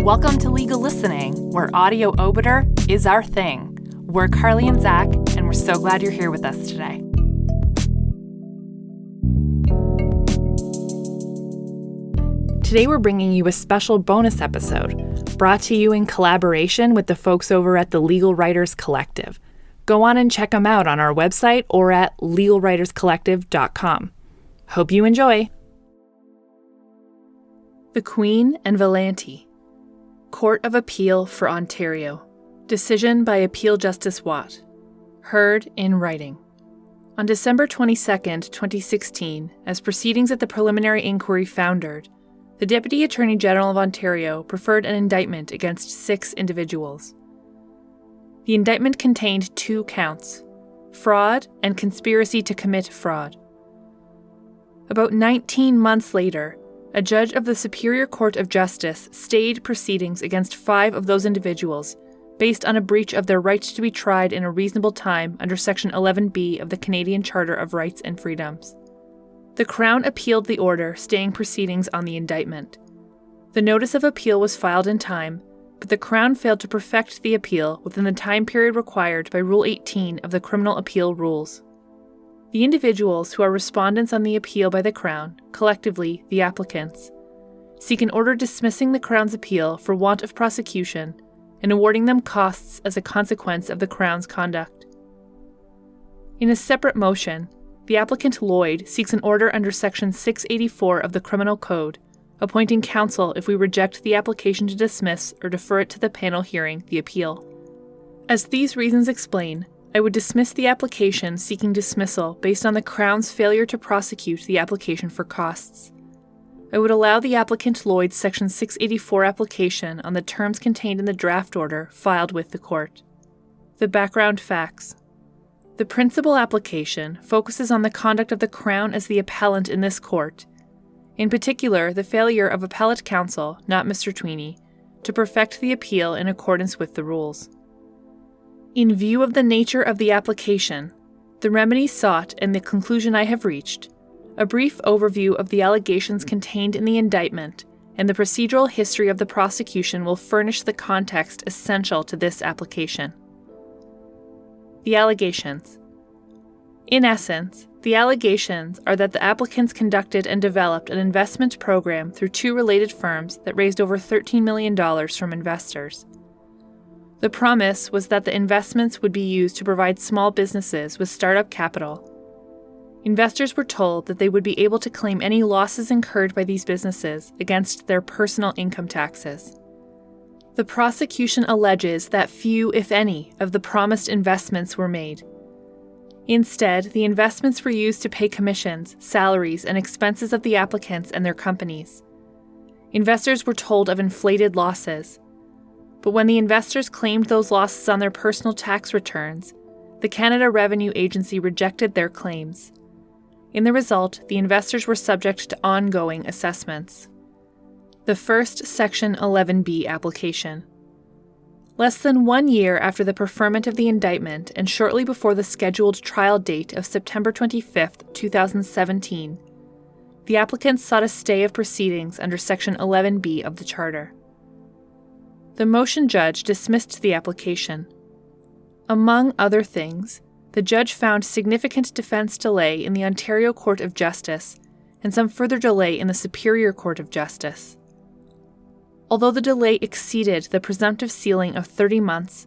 Welcome to Legal Listening, where audio obiter is our thing. We're Carly and Zach, and we're so glad you're here with us today. Today we're bringing you a special bonus episode, brought to you in collaboration with the folks over at the Legal Writers Collective. Go on and check them out on our website or at legalwriterscollective.com. Hope you enjoy. The Queen and Villanti. Court of Appeal for Ontario. Decision by Appeal Justice Watt. Heard in writing. On December 22, 2016, as proceedings at the preliminary inquiry foundered, the Deputy Attorney General of Ontario preferred an indictment against 6 individuals. The indictment contained 2 counts: fraud and conspiracy to commit fraud. About 19 months later, a judge of the Superior Court of Justice stayed proceedings against 5 of those individuals based on a breach of their right to be tried in a reasonable time under Section 11B of the Canadian Charter of Rights and Freedoms. The Crown appealed the order staying proceedings on the indictment. The notice of appeal was filed in time, but the Crown failed to perfect the appeal within the time period required by Rule 18 of the Criminal Appeal Rules. The individuals who are respondents on the appeal by the Crown, collectively the applicants, seek an order dismissing the Crown's appeal for want of prosecution and awarding them costs as a consequence of the Crown's conduct. In a separate motion, the applicant Lloyd seeks an order under Section 684 of the Criminal Code, appointing counsel if we reject the application to dismiss or defer it to the panel hearing the appeal. As these reasons explain, I would dismiss the application seeking dismissal based on the Crown's failure to prosecute the application for costs. I would allow the applicant Lloyd's Section 684 application on the terms contained in the draft order filed with the court. The background facts. The principal application focuses on the conduct of the Crown as the appellant in this court, in particular the failure of appellate counsel, not Mr. Tweeney, to perfect the appeal in accordance with the rules. In view of the nature of the application, the remedy sought, and the conclusion I have reached, a brief overview of the allegations contained in the indictment and the procedural history of the prosecution will furnish the context essential to this application. The allegations. In essence, the allegations are that the applicants conducted and developed an investment program through 2 related firms that raised over $13 million from investors. The promise was that the investments would be used to provide small businesses with startup capital. Investors were told that they would be able to claim any losses incurred by these businesses against their personal income taxes. The prosecution alleges that few, if any, of the promised investments were made. Instead, the investments were used to pay commissions, salaries, and expenses of the applicants and their companies. Investors were told of inflated losses. But when the investors claimed those losses on their personal tax returns, the Canada Revenue Agency rejected their claims. In the result, the investors were subject to ongoing assessments. The first Section 11B application. Less than 1 year after the preferment of the indictment and shortly before the scheduled trial date of September 25, 2017, the applicants sought a stay of proceedings under Section 11B of the Charter. The motion judge dismissed the application. Among other things, the judge found significant defense delay in the Ontario Court of Justice and some further delay in the Superior Court of Justice. Although the delay exceeded the presumptive ceiling of 30 months,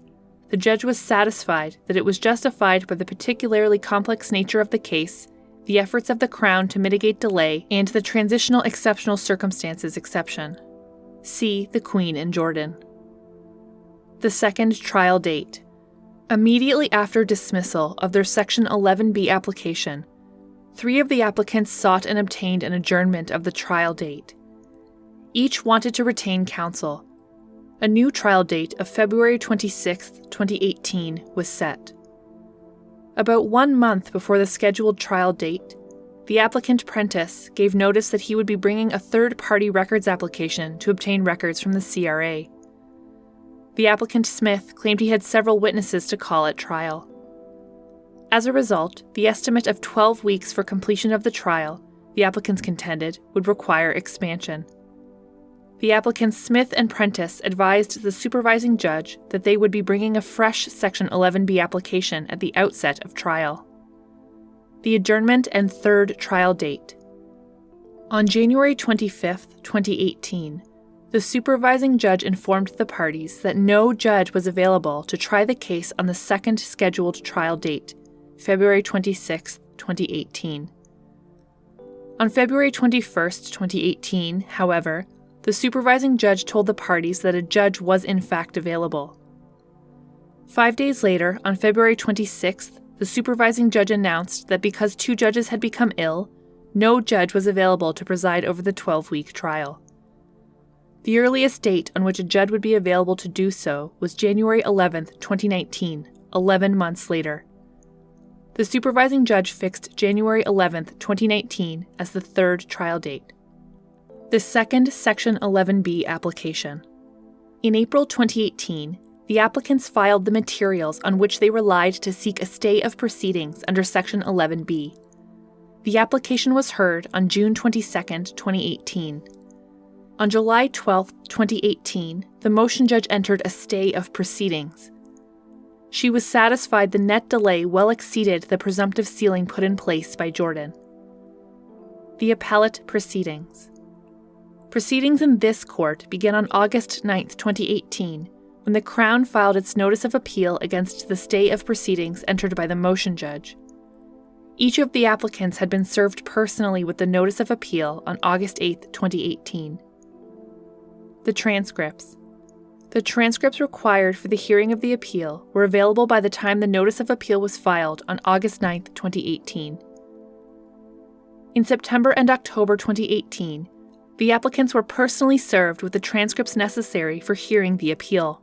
the judge was satisfied that it was justified by the particularly complex nature of the case, the efforts of the Crown to mitigate delay, and the transitional exceptional circumstances exception. See the Queen and Jordan. The second trial date. Immediately after dismissal of their Section 11B application, 3 of the applicants sought and obtained an adjournment of the trial date. Each wanted to retain counsel. A new trial date of February 26, 2018 was set. About 1 month before the scheduled trial date, the applicant Prentice gave notice that he would be bringing a third-party records application to obtain records from the CRA. The applicant Smith claimed he had several witnesses to call at trial. As a result, the estimate of 12 weeks for completion of the trial, the applicants contended, would require expansion. the applicants Smith and Prentice advised the supervising judge that they would be bringing a fresh Section 11B application at the outset of trial. The adjournment and third trial date. On January 25, 2018, the supervising judge informed the parties that no judge was available to try the case on the second scheduled trial date, February 26, 2018. On February 21, 2018, however, the supervising judge told the parties that a judge was in fact available. 5 days later, on February 26th, the supervising judge announced that because 2 judges had become ill, no judge was available to preside over the 12-week trial. The earliest date on which a judge would be available to do so was January 11, 2019, 11 months later. The supervising judge fixed January 11, 2019 as the third trial date. The second Section 11B application. In April 2018, the applicants filed the materials on which they relied to seek a stay of proceedings under Section 11B. The application was heard on June 22, 2018. On July 12, 2018, the motion judge entered a stay of proceedings. She was satisfied the net delay well exceeded the presumptive ceiling put in place by Jordan. The appellate proceedings. Proceedings in this court began on August 9, 2018, when the Crown filed its notice of appeal against the stay of proceedings entered by the motion judge. Each of the applicants had been served personally with the notice of appeal on August 8, 2018. The transcripts. The transcripts required for the hearing of the appeal were available by the time the notice of appeal was filed on August 9, 2018. In September and October 2018, the applicants were personally served with the transcripts necessary for hearing the appeal.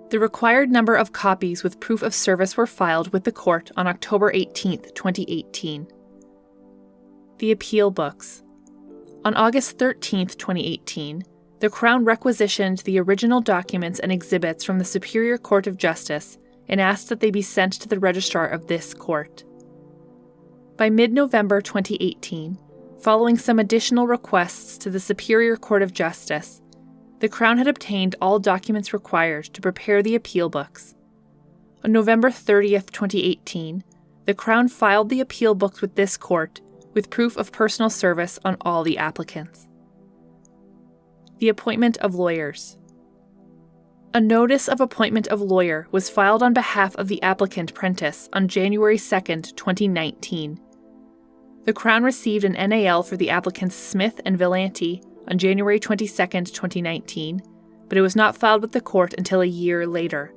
The required number of copies with proof of service were filed with the court on October 18, 2018. The appeal books. On August 13, 2018, the Crown requisitioned the original documents and exhibits from the Superior Court of Justice and asked that they be sent to the registrar of this court. By mid-November 2018, following some additional requests to the Superior Court of Justice, the Crown had obtained all documents required to prepare the appeal books. On November 30, 2018, the Crown filed the appeal books with this court with proof of personal service on all the applicants. The appointment of lawyers. A notice of appointment of lawyer was filed on behalf of the applicant Prentice on January 2, 2019. The Crown received an NAL for the applicants Smith and Villanti on January 22, 2019, but it was not filed with the court until a year later.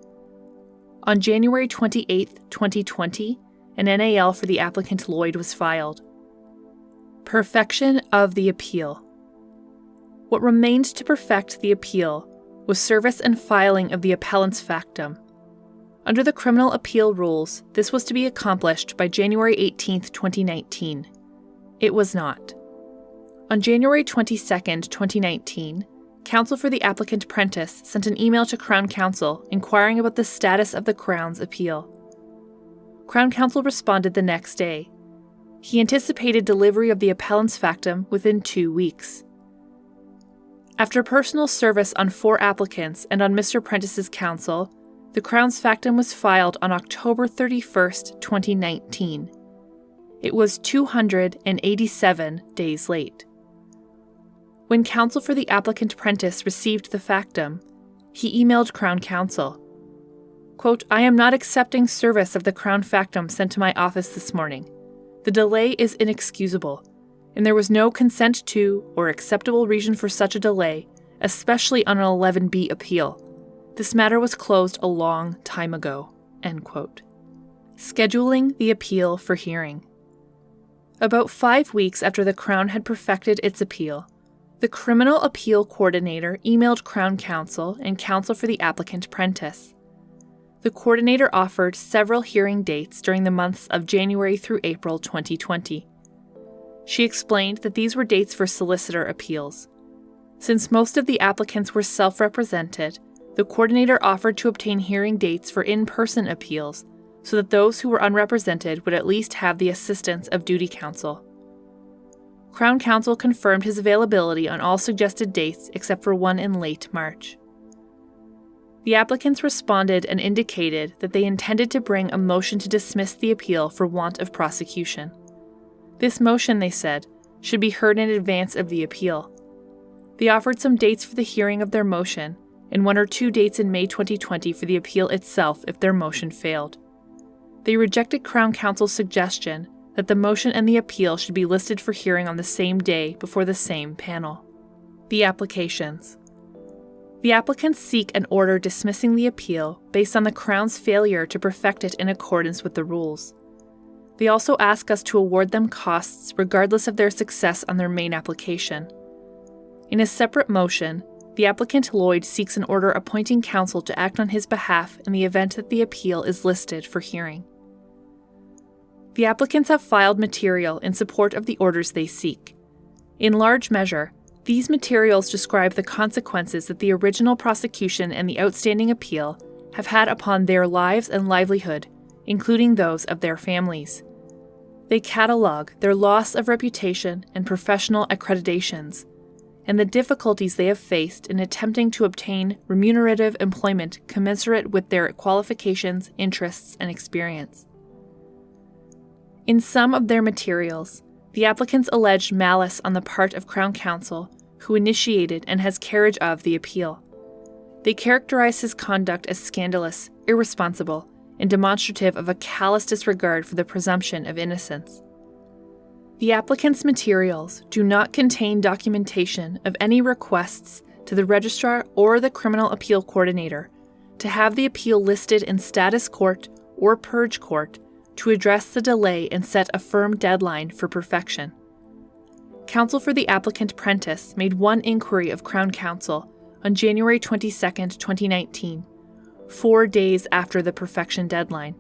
On January 28, 2020, an NAL for the applicant Lloyd was filed. Perfection of the appeal. What remained to perfect the appeal was service and filing of the appellant's factum. Under the criminal appeal rules, this was to be accomplished by January 18, 2019. It was not. On January 22, 2019, counsel for the applicant Prentice sent an email to Crown Counsel inquiring about the status of the Crown's appeal. Crown Counsel responded the next day. He anticipated delivery of the appellant's factum within 2 weeks. After personal service on 4 applicants and on Mr. Prentice's counsel, the Crown's factum was filed on October 31, 2019. It was 287 days late. When counsel for the applicant Prentice received the factum, he emailed Crown Counsel. Quote, "I am not accepting service of the Crown factum sent to my office this morning. The delay is inexcusable, and there was no consent to or acceptable reason for such a delay, especially on an 11B appeal. This matter was closed a long time ago." End quote. Scheduling the appeal for hearing. About 5 weeks after the Crown had perfected its appeal, the Criminal Appeal Coordinator emailed Crown Counsel and counsel for the applicant Prentice. The coordinator offered several hearing dates during the months of January through April 2020. She explained that these were dates for solicitor appeals. Since most of the applicants were self-represented, the coordinator offered to obtain hearing dates for in-person appeals so that those who were unrepresented would at least have the assistance of duty counsel. Crown Counsel confirmed his availability on all suggested dates except for one in late March. The applicants responded and indicated that they intended to bring a motion to dismiss the appeal for want of prosecution. This motion, they said, should be heard in advance of the appeal. They offered some dates for the hearing of their motion and 1 or 2 dates in May 2020 for the appeal itself if their motion failed. They rejected Crown Counsel's suggestion that the motion and the appeal should be listed for hearing on the same day before the same panel. The applications. The applicants seek an order dismissing the appeal based on the Crown's failure to perfect it in accordance with the rules. They also ask us to award them costs regardless of their success on their main application. In a separate motion, the applicant Lloyd seeks an order appointing counsel to act on his behalf in the event that the appeal is listed for hearing. The applicants have filed material in support of the orders they seek. In large measure, these materials describe the consequences that the original prosecution and the outstanding appeal have had upon their lives and livelihood, including those of their families. They catalogue their loss of reputation and professional accreditations, and the difficulties they have faced in attempting to obtain remunerative employment commensurate with their qualifications, interests, and experience. In some of their materials, the applicants alleged malice on the part of Crown Counsel, who initiated and has carriage of the appeal. They characterize his conduct as scandalous, irresponsible, and demonstrative of a callous disregard for the presumption of innocence. The applicant's materials do not contain documentation of any requests to the registrar or the criminal appeal coordinator to have the appeal listed in status court or purge court to address the delay and set a firm deadline for perfection. Counsel for the applicant Prentice made one inquiry of Crown Counsel on January 22, 2019, 4 days after the perfection deadline.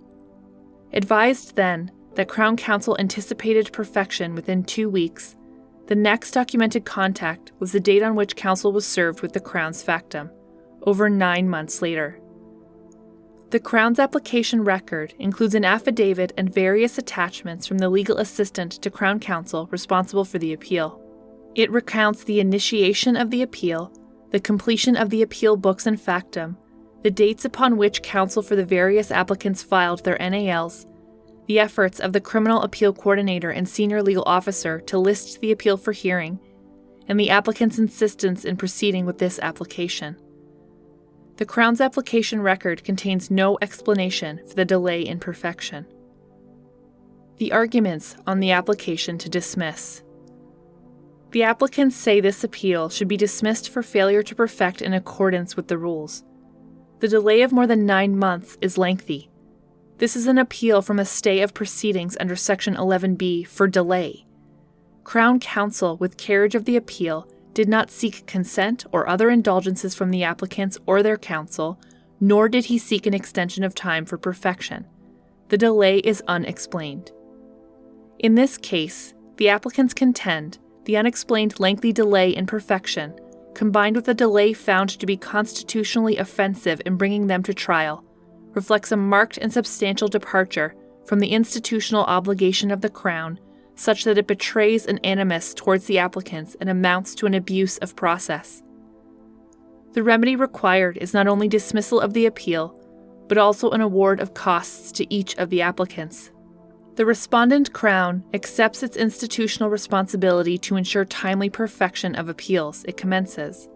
Advised then that Crown Counsel anticipated perfection within 2 weeks, the next documented contact was the date on which counsel was served with the Crown's factum, over 9 months later. The Crown's application record includes an affidavit and various attachments from the legal assistant to Crown Counsel responsible for the appeal. It recounts the initiation of the appeal, the completion of the appeal books and factum, the dates upon which counsel for the various applicants filed their NALs, the efforts of the criminal appeal coordinator and senior legal officer to list the appeal for hearing, and the applicant's insistence in proceeding with this application. The Crown's application record contains no explanation for the delay in perfection. The arguments on the application to dismiss. The applicants say this appeal should be dismissed for failure to perfect in accordance with the rules. The delay of more than 9 months is lengthy. This is an appeal from a stay of proceedings under Section 11B for delay. Crown Counsel, with carriage of the appeal, did not seek consent or other indulgences from the applicants or their counsel, nor did he seek an extension of time for perfection. The delay is unexplained. In this case, the applicants contend the unexplained lengthy delay in perfection, combined with a delay found to be constitutionally offensive in bringing them to trial, reflects a marked and substantial departure from the institutional obligation of the Crown, such that it betrays an animus towards the applicants and amounts to an abuse of process. The remedy required is not only dismissal of the appeal, but also an award of costs to each of the applicants. The respondent Crown accepts its institutional responsibility to ensure timely perfection of appeals it commences.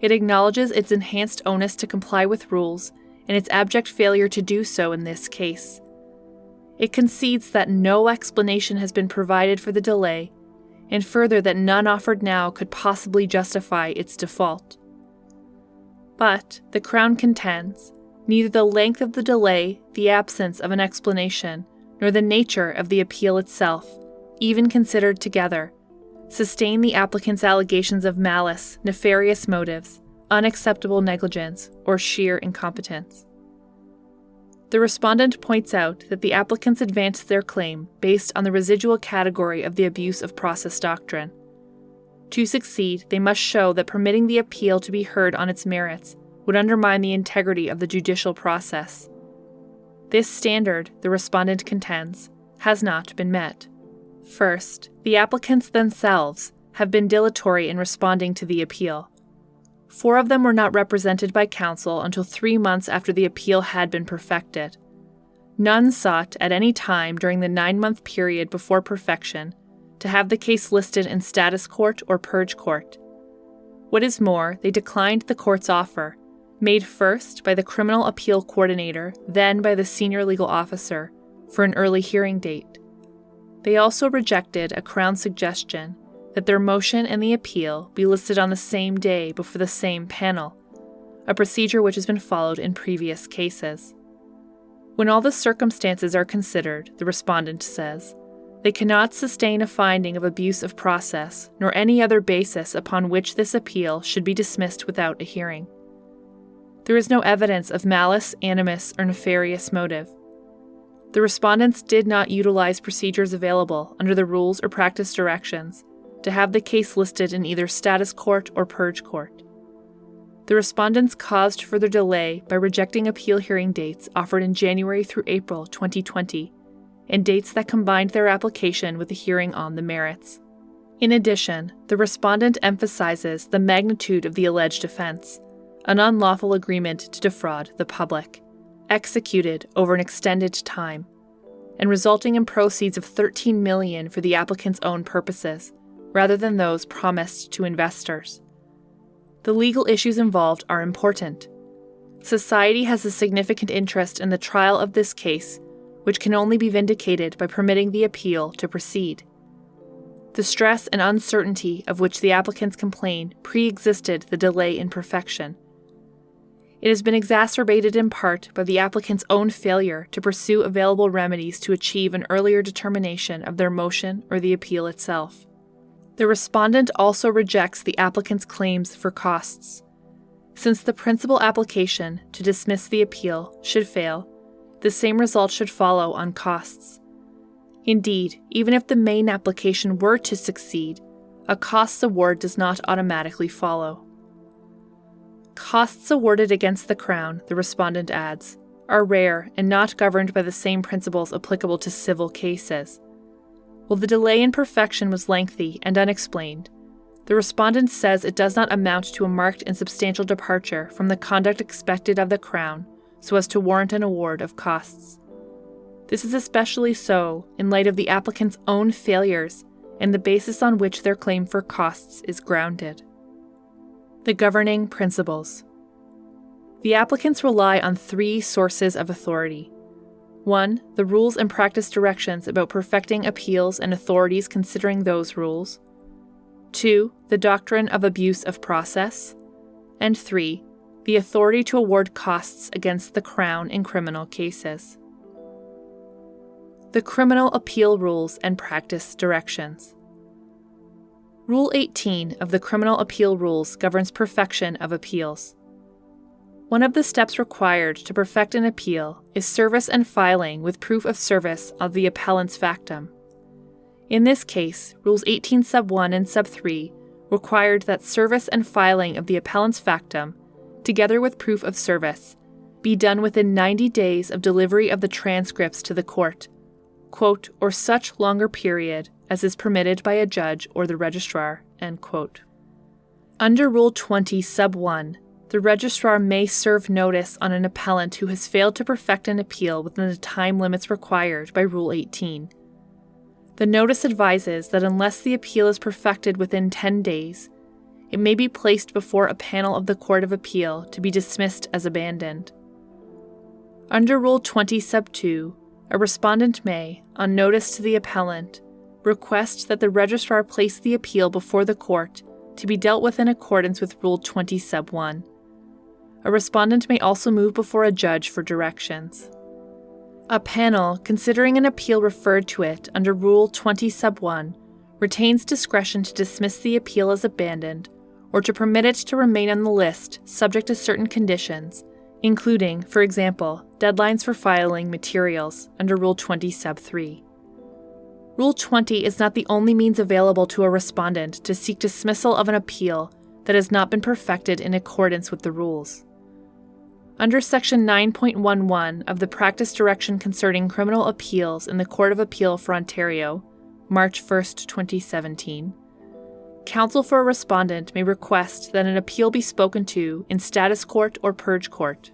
It acknowledges its enhanced onus to comply with rules and its abject failure to do so in this case. It concedes that no explanation has been provided for the delay, and further that none offered now could possibly justify its default. But, the Crown contends, neither the length of the delay, the absence of an explanation, nor the nature of the appeal itself, even considered together, sustain the applicant's allegations of malice, nefarious motives, unacceptable negligence, or sheer incompetence. The respondent points out that the applicants advanced their claim based on the residual category of the abuse of process doctrine. To succeed, they must show that permitting the appeal to be heard on its merits would undermine the integrity of the judicial process. This standard, the respondent contends, has not been met. First, the applicants themselves have been dilatory in responding to the appeal. 4 of them were not represented by counsel until 3 months after the appeal had been perfected. None sought at any time during the 9-month period before perfection to have the case listed in status court or purge court. What is more, they declined the court's offer, made first by the criminal appeal coordinator, then by the senior legal officer, for an early hearing date. They also rejected a Crown suggestion that their motion and the appeal be listed on the same day before the same panel, a procedure which has been followed in previous cases. When all the circumstances are considered, the respondent says, they cannot sustain a finding of abuse of process, nor any other basis upon which this appeal should be dismissed without a hearing. There is no evidence of malice, animus, or nefarious motive. The respondents did not utilize procedures available under the rules or practice directions to have the case listed in either status court or purge court. The respondents caused further delay by rejecting appeal hearing dates offered in January through April 2020, and dates that combined their application with a hearing on the merits. In addition, the respondent emphasizes the magnitude of the alleged offense, an unlawful agreement to defraud the public, executed over an extended time, and resulting in proceeds of $13 million for the applicant's own purposes, rather than those promised to investors. The legal issues involved are important. Society has a significant interest in the trial of this case, which can only be vindicated by permitting the appeal to proceed. The stress and uncertainty of which the applicants complain pre-existed the delay in perfection. It has been exacerbated in part by the applicant's own failure to pursue available remedies to achieve an earlier determination of their motion or the appeal itself. The respondent also rejects the applicant's claims for costs. Since the principal application to dismiss the appeal should fail, the same result should follow on costs. Indeed, even if the main application were to succeed, a costs award does not automatically follow. Costs awarded against the Crown, the respondent adds, are rare and not governed by the same principles applicable to civil cases. While the delay in perfection was lengthy and unexplained, the respondent says it does not amount to a marked and substantial departure from the conduct expected of the Crown so as to warrant an award of costs. This is especially so in light of the applicant's own failures and the basis on which their claim for costs is grounded. The governing principles. The applicants rely on 3 sources of authority. 1. The rules and practice directions about perfecting appeals and authorities considering those rules. 2. The doctrine of abuse of process. And 3. The authority to award costs against the Crown in criminal cases. The Criminal Appeal Rules and Practice Directions. Rule 18 of the Criminal Appeal Rules governs perfection of appeals. One of the steps required to perfect an appeal is service and filing with proof of service of the appellant's factum. In this case, Rules 18 sub 1 and sub 3 required that service and filing of the appellant's factum, together with proof of service, be done within 90 days of delivery of the transcripts to the court, quote, or such longer period as is permitted by a judge or the registrar, end quote. Under Rule 20 sub 1, the registrar may serve notice on an appellant who has failed to perfect an appeal within the time limits required by Rule 18. The notice advises that unless the appeal is perfected within 10 days, it may be placed before a panel of the Court of Appeal to be dismissed as abandoned. Under Rule 20 sub 2, a respondent may, on notice to the appellant, request that the registrar place the appeal before the court to be dealt with in accordance with Rule 20 sub 1. A respondent may also move before a judge for directions. A panel considering an appeal referred to it under Rule 20 sub 1 retains discretion to dismiss the appeal as abandoned or to permit it to remain on the list subject to certain conditions, including, for example, deadlines for filing materials under Rule 20 sub 3. Rule 20 is not the only means available to a respondent to seek dismissal of an appeal that has not been perfected in accordance with the rules. Under Section 9.11 of the Practice Direction Concerning Criminal Appeals in the Court of Appeal for Ontario, March 1, 2017, counsel for a respondent may request that an appeal be spoken to in status court or purge court.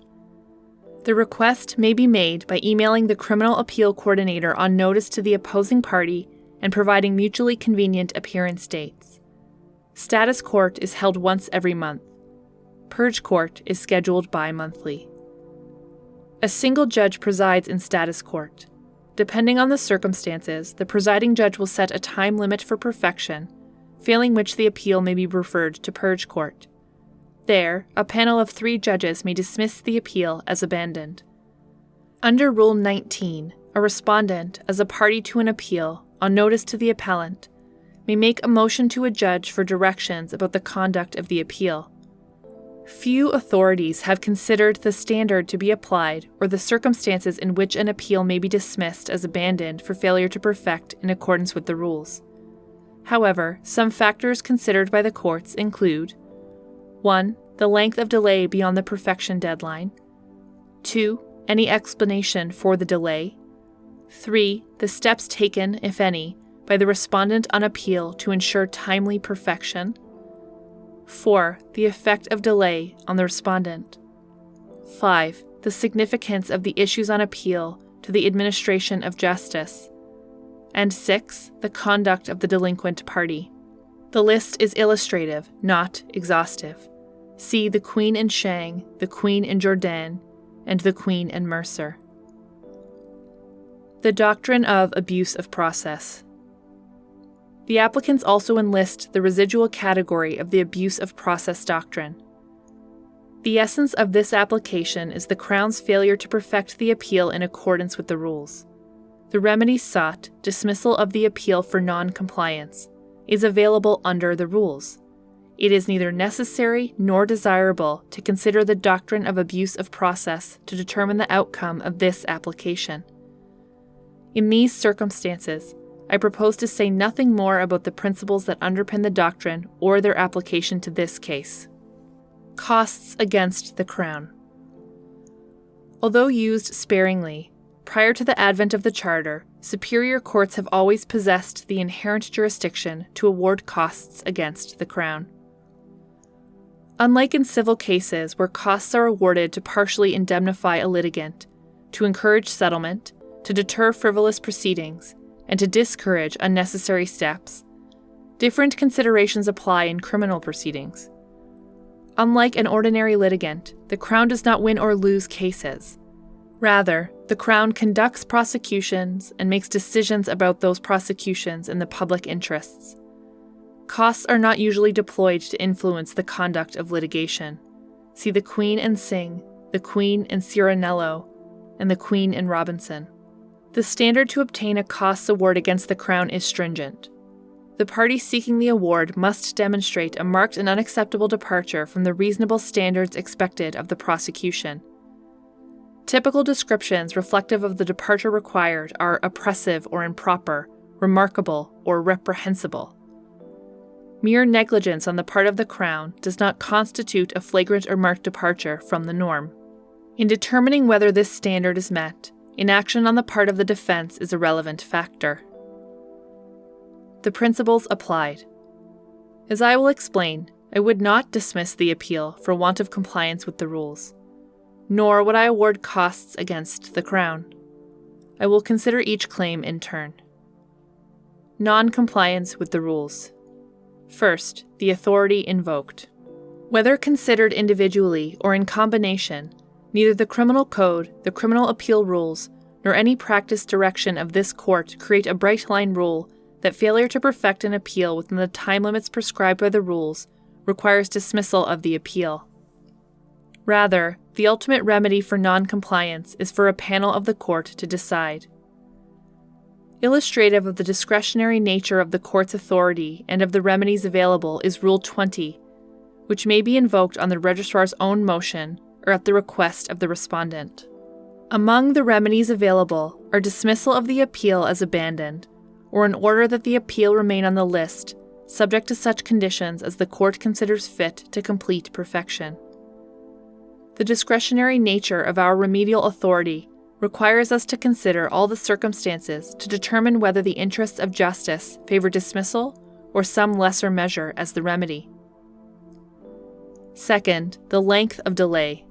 The request may be made by emailing the criminal appeal coordinator on notice to the opposing party and providing mutually convenient appearance dates. Status court is held once every month. Purge court is scheduled bi-monthly. A single judge presides in status court. Depending on the circumstances, the presiding judge will set a time limit for perfection, failing which the appeal may be referred to purge court. There, a panel of 3 judges may dismiss the appeal as abandoned. Under Rule 19, a respondent, as a party to an appeal, on notice to the appellant, may make a motion to a judge for directions about the conduct of the appeal. Few authorities have considered the standard to be applied or the circumstances in which an appeal may be dismissed as abandoned for failure to perfect in accordance with the rules. However, some factors considered by the courts include 1. The length of delay beyond the perfection deadline. 2. Any explanation for the delay. 3. The steps taken, if any, by the respondent on appeal to ensure timely perfection. 4. The effect of delay on the respondent. 5. The significance of the issues on appeal to the administration of justice. And 6. The conduct of the delinquent party. The list is illustrative, not exhaustive. See the Queen and Shang, the Queen and Jourdain, and the Queen and Mercer. The doctrine of abuse of process. The applicants also enlist the residual category of the abuse of process doctrine. The essence of this application is the Crown's failure to perfect the appeal in accordance with the rules. The remedy sought, dismissal of the appeal for non-compliance, is available under the rules. It is neither necessary nor desirable to consider the doctrine of abuse of process to determine the outcome of this application. In these circumstances, I propose to say nothing more about the principles that underpin the doctrine or their application to this case. Costs against the Crown. Although used sparingly, prior to the advent of the Charter, superior courts have always possessed the inherent jurisdiction to award costs against the Crown. Unlike in civil cases where costs are awarded to partially indemnify a litigant, to encourage settlement, to deter frivolous proceedings, and to discourage unnecessary steps, different considerations apply in criminal proceedings. Unlike an ordinary litigant, the Crown does not win or lose cases. Rather, the Crown conducts prosecutions and makes decisions about those prosecutions in the public interests. Costs are not usually deployed to influence the conduct of litigation. See the Queen and Singh, the Queen and Cirinello, and the Queen and Robinson. The standard to obtain a costs award against the Crown is stringent. The party seeking the award must demonstrate a marked and unacceptable departure from the reasonable standards expected of the prosecution. Typical descriptions reflective of the departure required are oppressive or improper, remarkable or reprehensible. Mere negligence on the part of the Crown does not constitute a flagrant or marked departure from the norm. In determining whether this standard is met, inaction on the part of the defense is a relevant factor. The principles applied. As I will explain, I would not dismiss the appeal for want of compliance with the rules, nor would I award costs against the Crown. I will consider each claim in turn. Non-compliance with the rules. First, the authority invoked. Whether considered individually or in combination, neither the Criminal Code, the Criminal Appeal Rules, nor any practice direction of this court create a bright-line rule that failure to perfect an appeal within the time limits prescribed by the rules requires dismissal of the appeal. Rather, the ultimate remedy for non-compliance is for a panel of the court to decide. Illustrative of the discretionary nature of the court's authority and of the remedies available is Rule 20, which may be invoked on the registrar's own motion or at the request of the respondent. Among the remedies available are dismissal of the appeal as abandoned, or an order that the appeal remain on the list, subject to such conditions as the court considers fit to complete perfection. The discretionary nature of our remedial authority requires us to consider all the circumstances to determine whether the interests of justice favor dismissal or some lesser measure as the remedy. Second, the length of delay.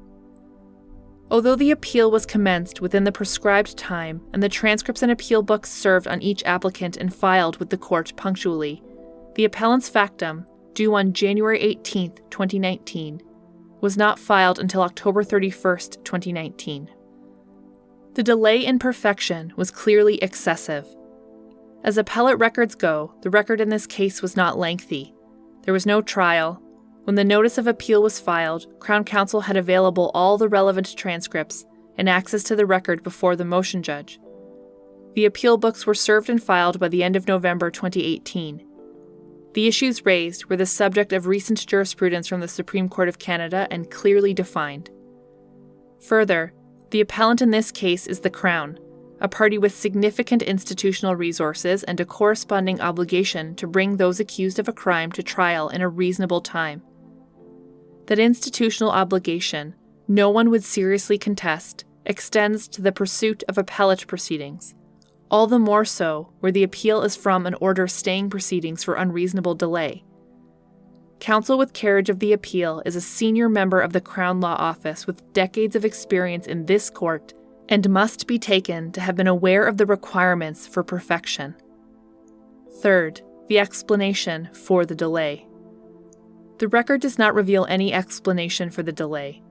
Although the appeal was commenced within the prescribed time and the transcripts and appeal books served on each applicant and filed with the court punctually, the appellant's factum, due on January 18, 2019, was not filed until October 31, 2019. The delay in perfection was clearly excessive. As appellate records go, the record in this case was not lengthy. There was no trial. When the notice of appeal was filed, Crown Counsel had available all the relevant transcripts and access to the record before the motion judge. The appeal books were served and filed by the end of November 2018. The issues raised were the subject of recent jurisprudence from the Supreme Court of Canada and clearly defined. Further, the appellant in this case is the Crown, a party with significant institutional resources and a corresponding obligation to bring those accused of a crime to trial in a reasonable time. That institutional obligation, no one would seriously contest, extends to the pursuit of appellate proceedings, all the more so where the appeal is from an order staying proceedings for unreasonable delay. Counsel with carriage of the appeal is a senior member of the Crown Law Office with decades of experience in this court and must be taken to have been aware of the requirements for perfection. Third, the explanation for the delay. The record does not reveal any explanation for the delay.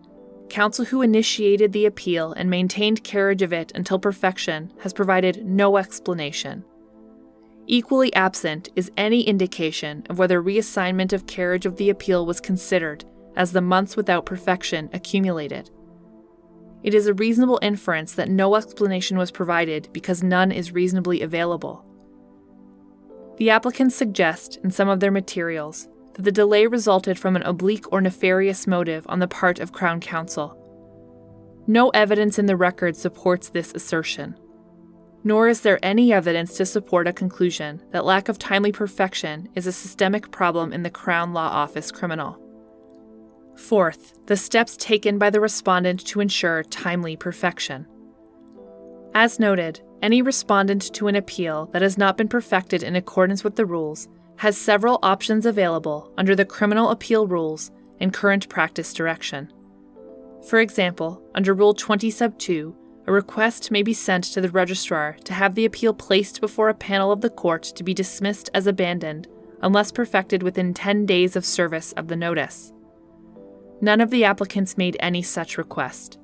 Counsel who initiated the appeal and maintained carriage of it until perfection has provided no explanation. Equally absent is any indication of whether reassignment of carriage of the appeal was considered as the months without perfection accumulated. It is a reasonable inference that no explanation was provided because none is reasonably available. The applicants suggest in some of their materials that the delay resulted from an oblique or nefarious motive on the part of Crown Counsel. No evidence in the record supports this assertion, nor is there any evidence to support a conclusion that lack of timely perfection is a systemic problem in the Crown Law Office criminal. Fourth, the steps taken by the respondent to ensure timely perfection. As noted, any respondent to an appeal that has not been perfected in accordance with the rules has several options available under the criminal appeal rules and current practice direction. For example, under Rule 20 sub 2, a request may be sent to the registrar to have the appeal placed before a panel of the court to be dismissed as abandoned unless perfected within 10 days of service of the notice. None of the applicants made any such request.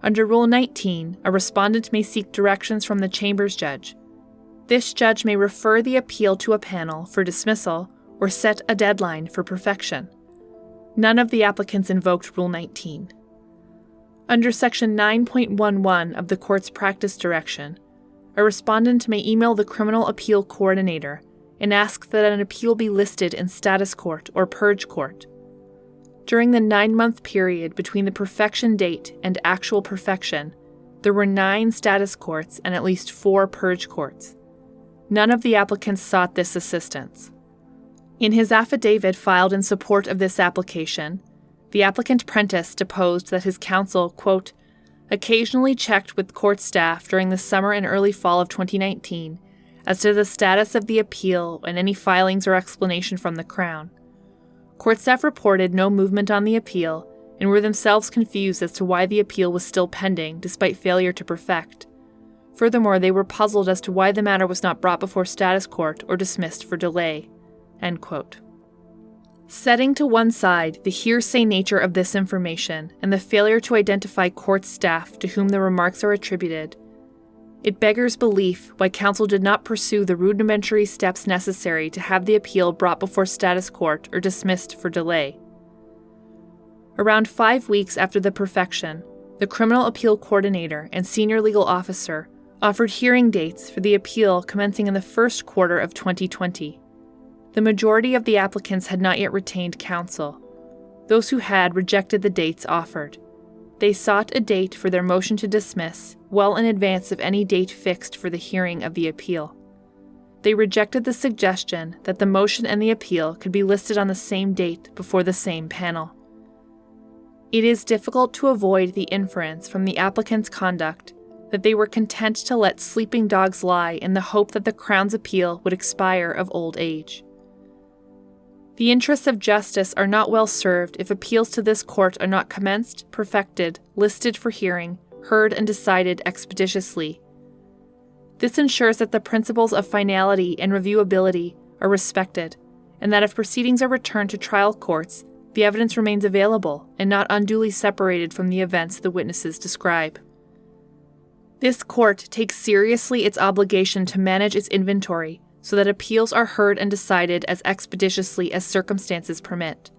Under Rule 19, a respondent may seek directions from the Chambers judge. This judge may refer the appeal to a panel for dismissal or set a deadline for perfection. None of the applicants invoked Rule 19. Under Section 9.11 of the Court's Practice Direction, a respondent may email the Criminal Appeal Coordinator and ask that an appeal be listed in status court or purge court. During the 9-month period between the perfection date and actual perfection, there were 9 status courts and at least 4 purge courts. None of the applicants sought this assistance. In his affidavit filed in support of this application, the applicant Prentice deposed that his counsel, quote, occasionally checked with court staff during the summer and early fall of 2019 as to the status of the appeal and any filings or explanation from the Crown. Court staff reported no movement on the appeal and were themselves confused as to why the appeal was still pending despite failure to perfect. Furthermore, they were puzzled as to why the matter was not brought before status court or dismissed for delay. End quote. Setting to one side the hearsay nature of this information and the failure to identify court staff to whom the remarks are attributed, it beggars belief why counsel did not pursue the rudimentary steps necessary to have the appeal brought before status court or dismissed for delay. Around 5 weeks after the perfection, the Criminal Appeal Coordinator and Senior Legal Officer offered hearing dates for the appeal commencing in the first quarter of 2020. The majority of the applicants had not yet retained counsel. Those who had rejected the dates offered. They sought a date for their motion to dismiss well in advance of any date fixed for the hearing of the appeal. They rejected the suggestion that the motion and the appeal could be listed on the same date before the same panel. It is difficult to avoid the inference from the applicant's conduct that they were content to let sleeping dogs lie in the hope that the Crown's appeal would expire of old age. The interests of justice are not well served if appeals to this court are not commenced, perfected, listed for hearing, heard and decided expeditiously. This ensures that the principles of finality and reviewability are respected, and that if proceedings are returned to trial courts, the evidence remains available and not unduly separated from the events the witnesses describe. This court takes seriously its obligation to manage its inventory so that appeals are heard and decided as expeditiously as circumstances permit.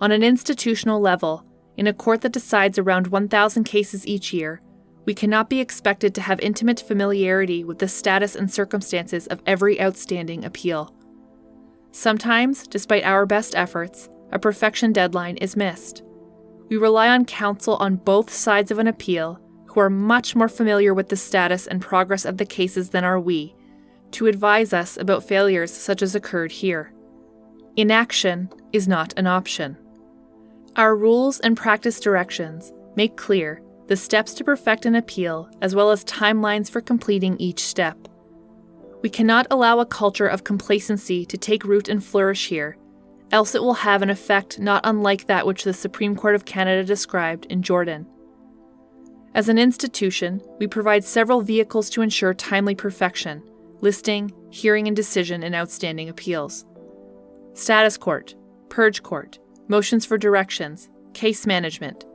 On an institutional level, in a court that decides around 1,000 cases each year, we cannot be expected to have intimate familiarity with the status and circumstances of every outstanding appeal. Sometimes, despite our best efforts, a perfection deadline is missed. We rely on counsel on both sides of an appeal, who are much more familiar with the status and progress of the cases than are we, to advise us about failures such as occurred here. Inaction is not an option. Our rules and practice directions make clear the steps to perfect an appeal as well as timelines for completing each step. We cannot allow a culture of complacency to take root and flourish here, else it will have an effect not unlike that which the Supreme Court of Canada described in Jordan. As an institution, we provide several vehicles to ensure timely perfection, listing, hearing, and decision in outstanding appeals. Status court, purge court, motions for directions, case management.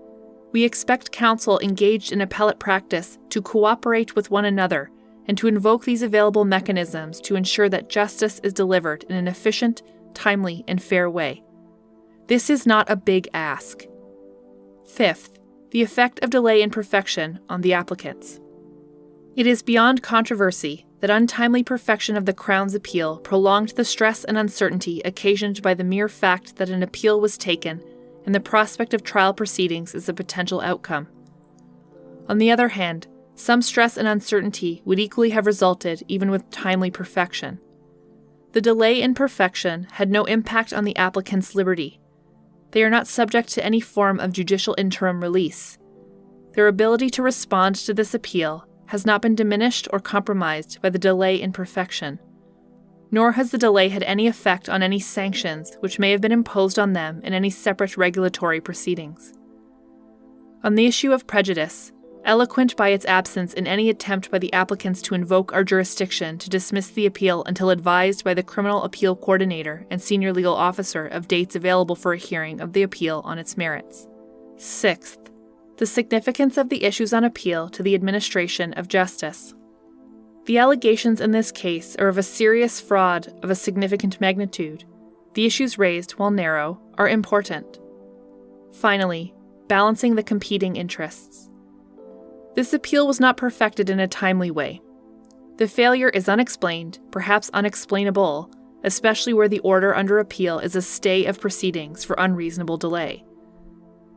We expect counsel engaged in appellate practice to cooperate with one another and to invoke these available mechanisms to ensure that justice is delivered in an efficient, timely, and fair way. This is not a big ask. Fifth, the effect of delay in perfection on the applicants. It is beyond controversy that untimely perfection of the Crown's appeal prolonged the stress and uncertainty occasioned by the mere fact that an appeal was taken and the prospect of trial proceedings is a potential outcome. On the other hand, some stress and uncertainty would equally have resulted even with timely perfection. The delay in perfection had no impact on the applicant's liberty. They are not subject to any form of judicial interim release. Their ability to respond to this appeal has not been diminished or compromised by the delay in perfection, nor has the delay had any effect on any sanctions which may have been imposed on them in any separate regulatory proceedings. On the issue of prejudice, eloquent by its absence in any attempt by the applicants to invoke our jurisdiction to dismiss the appeal until advised by the Criminal Appeal Coordinator and Senior Legal Officer of dates available for a hearing of the appeal on its merits. Sixth, the significance of the issues on appeal to the administration of justice. The allegations in this case are of a serious fraud of a significant magnitude. The issues raised, while narrow, are important. Finally, balancing the competing interests. This appeal was not perfected in a timely way. The failure is unexplained, perhaps unexplainable, especially where the order under appeal is a stay of proceedings for unreasonable delay.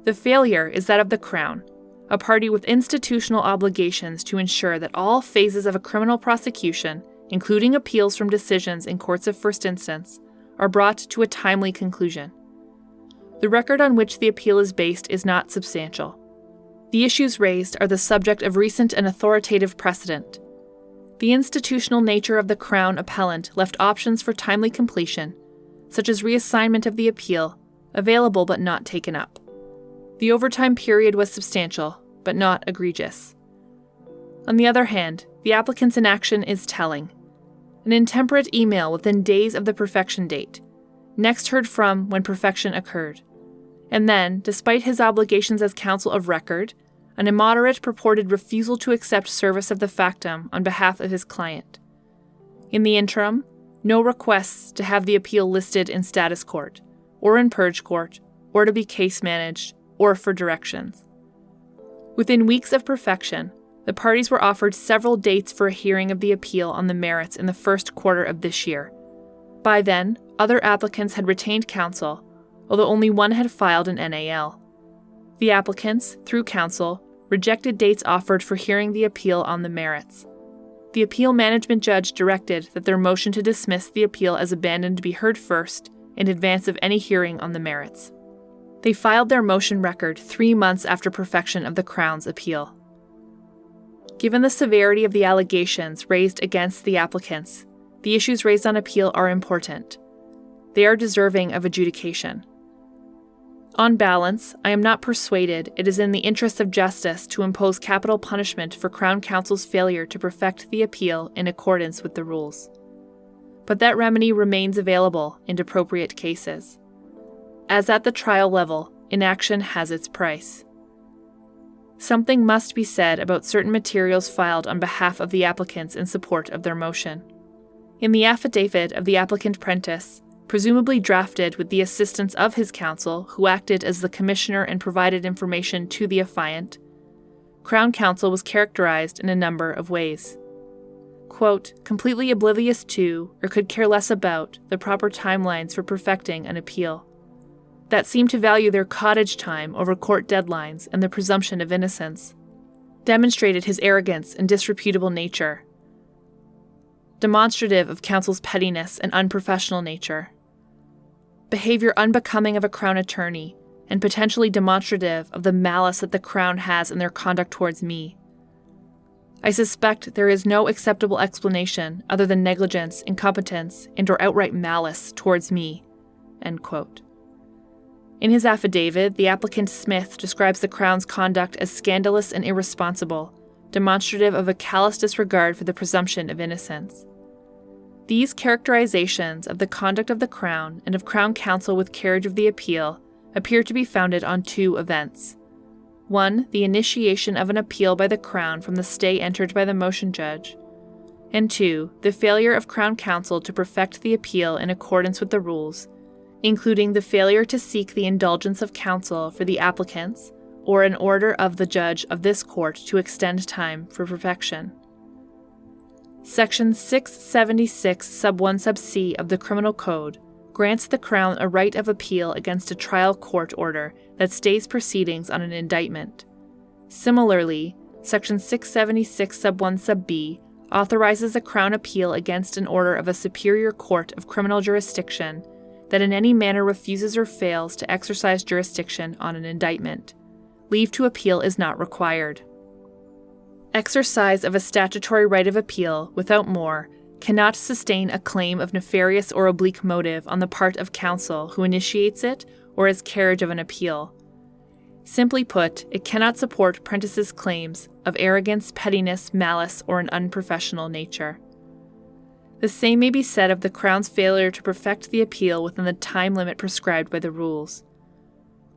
The failure is that of the Crown, a party with institutional obligations to ensure that all phases of a criminal prosecution, including appeals from decisions in courts of first instance, are brought to a timely conclusion. The record on which the appeal is based is not substantial. The issues raised are the subject of recent and authoritative precedent. The institutional nature of the Crown appellant left options for timely completion, such as reassignment of the appeal, available but not taken up. The overtime period was substantial, but not egregious. On the other hand, the applicant's inaction is telling. An intemperate email within days of the perfection date, next heard from when perfection occurred, and then, despite his obligations as counsel of record, an immoderate purported refusal to accept service of the factum on behalf of his client. In the interim, no requests to have the appeal listed in status court, or in purge court, or to be case managed, or for directions. Within weeks of perfection, the parties were offered several dates for a hearing of the appeal on the merits in the first quarter of this year. By then, other applicants had retained counsel, although only one had filed an NAL. The applicants, through counsel, rejected dates offered for hearing the appeal on the merits. The appeal management judge directed that their motion to dismiss the appeal as abandoned be heard first, in advance of any hearing on the merits. They filed their motion record 3 months after perfection of the Crown's appeal. Given the severity of the allegations raised against the applicants, the issues raised on appeal are important. They are deserving of adjudication. On balance, I am not persuaded it is in the interest of justice to impose capital punishment for Crown Counsel's failure to perfect the appeal in accordance with the rules. But that remedy remains available in appropriate cases. As at the trial level, inaction has its price. Something must be said about certain materials filed on behalf of the applicants in support of their motion. In the affidavit of the applicant Prentice, presumably drafted with the assistance of his counsel, who acted as the commissioner and provided information to the affiant, Crown Counsel was characterized in a number of ways. Quote, completely oblivious to, or could care less about, the proper timelines for perfecting an appeal. That seemed to value their cottage time over court deadlines and the presumption of innocence. Demonstrated his arrogance and disreputable nature. Demonstrative of counsel's pettiness and unprofessional nature. Behavior unbecoming of a Crown attorney, and potentially demonstrative of the malice that the Crown has in their conduct towards me. I suspect there is no acceptable explanation other than negligence, incompetence, and/or outright malice towards me." End quote. In his affidavit, the applicant Smith describes the Crown's conduct as scandalous and irresponsible, demonstrative of a callous disregard for the presumption of innocence. These characterizations of the conduct of the Crown and of Crown Counsel with carriage of the appeal appear to be founded on two events. One, the initiation of an appeal by the Crown from the stay entered by the motion judge, and two, the failure of Crown Counsel to perfect the appeal in accordance with the rules, including the failure to seek the indulgence of counsel for the applicants or an order of the judge of this court to extend time for perfection. Section 676 sub 1 sub c of the Criminal Code grants the Crown a right of appeal against a trial court order that stays proceedings on an indictment. Similarly, Section 676 sub 1 sub b authorizes a Crown appeal against an order of a superior court of criminal jurisdiction that in any manner refuses or fails to exercise jurisdiction on an indictment. Leave to appeal is not required. Exercise of a statutory right of appeal, without more, cannot sustain a claim of nefarious or oblique motive on the part of counsel who initiates it or as carriage of an appeal. Simply put, it cannot support Prentice's claims of arrogance, pettiness, malice, or an unprofessional nature. The same may be said of the Crown's failure to perfect the appeal within the time limit prescribed by the rules.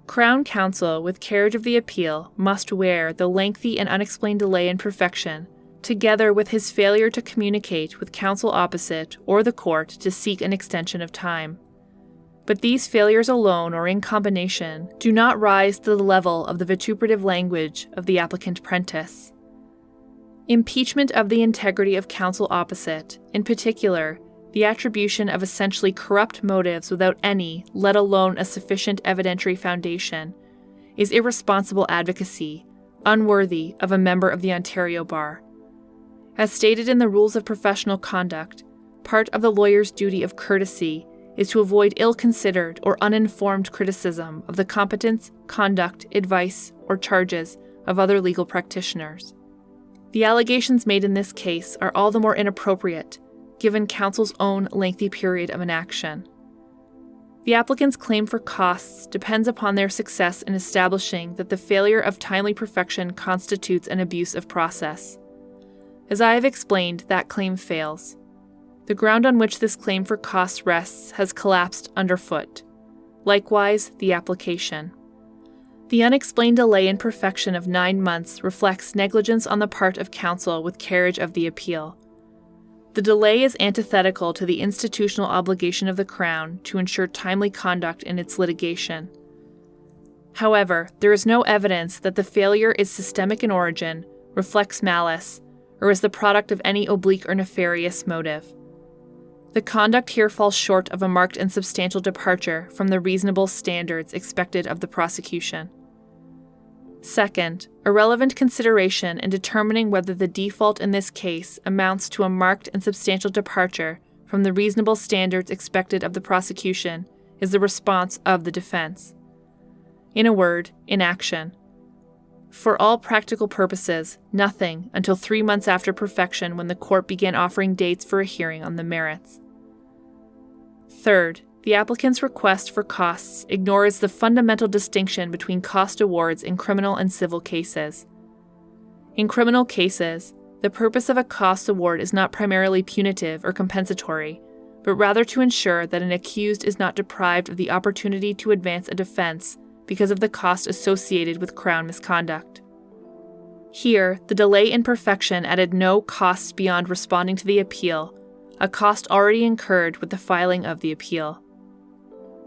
Crown Counsel with carriage of the appeal must wear the lengthy and unexplained delay in perfection, together with his failure to communicate with counsel opposite or the court to seek an extension of time. But these failures alone or in combination do not rise to the level of the vituperative language of the applicant Prentice. Impeachment of the integrity of counsel opposite, in particular, the attribution of essentially corrupt motives without any, let alone a sufficient evidentiary foundation, is irresponsible advocacy, unworthy of a member of the Ontario Bar. As stated in the Rules of Professional Conduct, part of the lawyer's duty of courtesy is to avoid ill-considered or uninformed criticism of the competence, conduct, advice, or charges of other legal practitioners. The allegations made in this case are all the more inappropriate, given counsel's own lengthy period of inaction. The applicant's claim for costs depends upon their success in establishing that the failure of timely perfection constitutes an abuse of process. As I have explained, that claim fails. The ground on which this claim for costs rests has collapsed underfoot. Likewise, the application. The unexplained delay in perfection of 9 months reflects negligence on the part of counsel with carriage of the appeal. The delay is antithetical to the institutional obligation of the Crown to ensure timely conduct in its litigation. However, there is no evidence that the failure is systemic in origin, reflects malice, or is the product of any oblique or nefarious motive. The conduct here falls short of a marked and substantial departure from the reasonable standards expected of the prosecution. Second, a relevant consideration in determining whether the default in this case amounts to a marked and substantial departure from the reasonable standards expected of the prosecution is the response of the defense. In a word, inaction. For all practical purposes, nothing until 3 months after perfection when the court began offering dates for a hearing on the merits. Third, the applicant's request for costs ignores the fundamental distinction between cost awards in criminal and civil cases. In criminal cases, the purpose of a cost award is not primarily punitive or compensatory, but rather to ensure that an accused is not deprived of the opportunity to advance a defense because of the cost associated with Crown misconduct. Here, the delay in perfection added no costs beyond responding to the appeal, a cost already incurred with the filing of the appeal.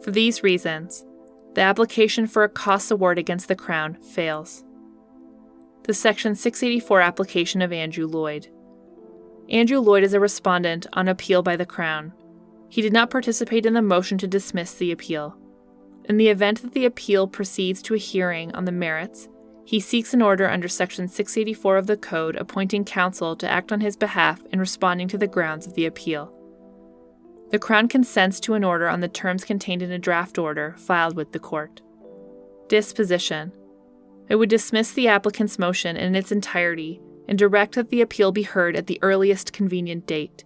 For these reasons, the application for a costs award against the Crown fails. The Section 684 application of Andrew Lloyd. Andrew Lloyd is a respondent on appeal by the Crown. He did not participate in the motion to dismiss the appeal. In the event that the appeal proceeds to a hearing on the merits, he seeks an order under Section 684 of the Code appointing counsel to act on his behalf in responding to the grounds of the appeal. The Crown consents to an order on the terms contained in a draft order filed with the court. Disposition. It would dismiss the applicant's motion in its entirety and direct that the appeal be heard at the earliest convenient date.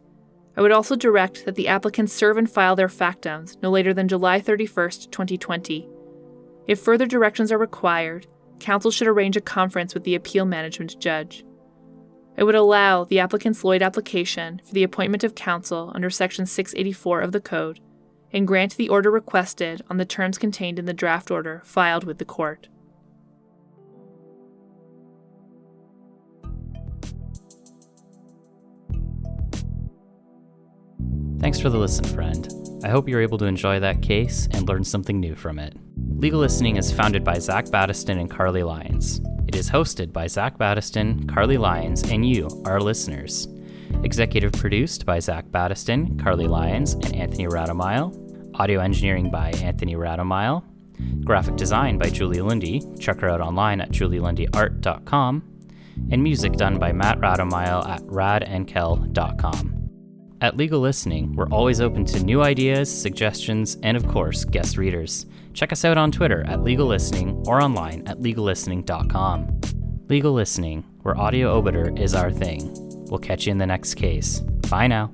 I would also direct that the applicants serve and file their factums no later than July 31st, 2020. If further directions are required, counsel should arrange a conference with the appeal management judge. It would allow the applicant's Lloyd application for the appointment of counsel under Section 684 of the Code and grant the order requested on the terms contained in the draft order filed with the court. Thanks for the listen, friend. I hope you're able to enjoy that case and learn something new from it. Legal Listening is founded by Zach Battiston and Carly Lyons. It is hosted by Zach Battiston, Carly Lyons, and you, our listeners. Executive produced by Zach Battiston, Carly Lyons, and Anthony Radomile. Audio engineering by Anthony Radomile. Graphic design by Julie Lundy. Check her out online at julielundyart.com. And music done by Matt Radomile at radandkel.com. At Legal Listening, we're always open to new ideas, suggestions, and of course, guest readers. Check us out on Twitter at Legal Listening or online at legallistening.com. Legal Listening, where audio obiter is our thing. We'll catch you in the next case. Bye now.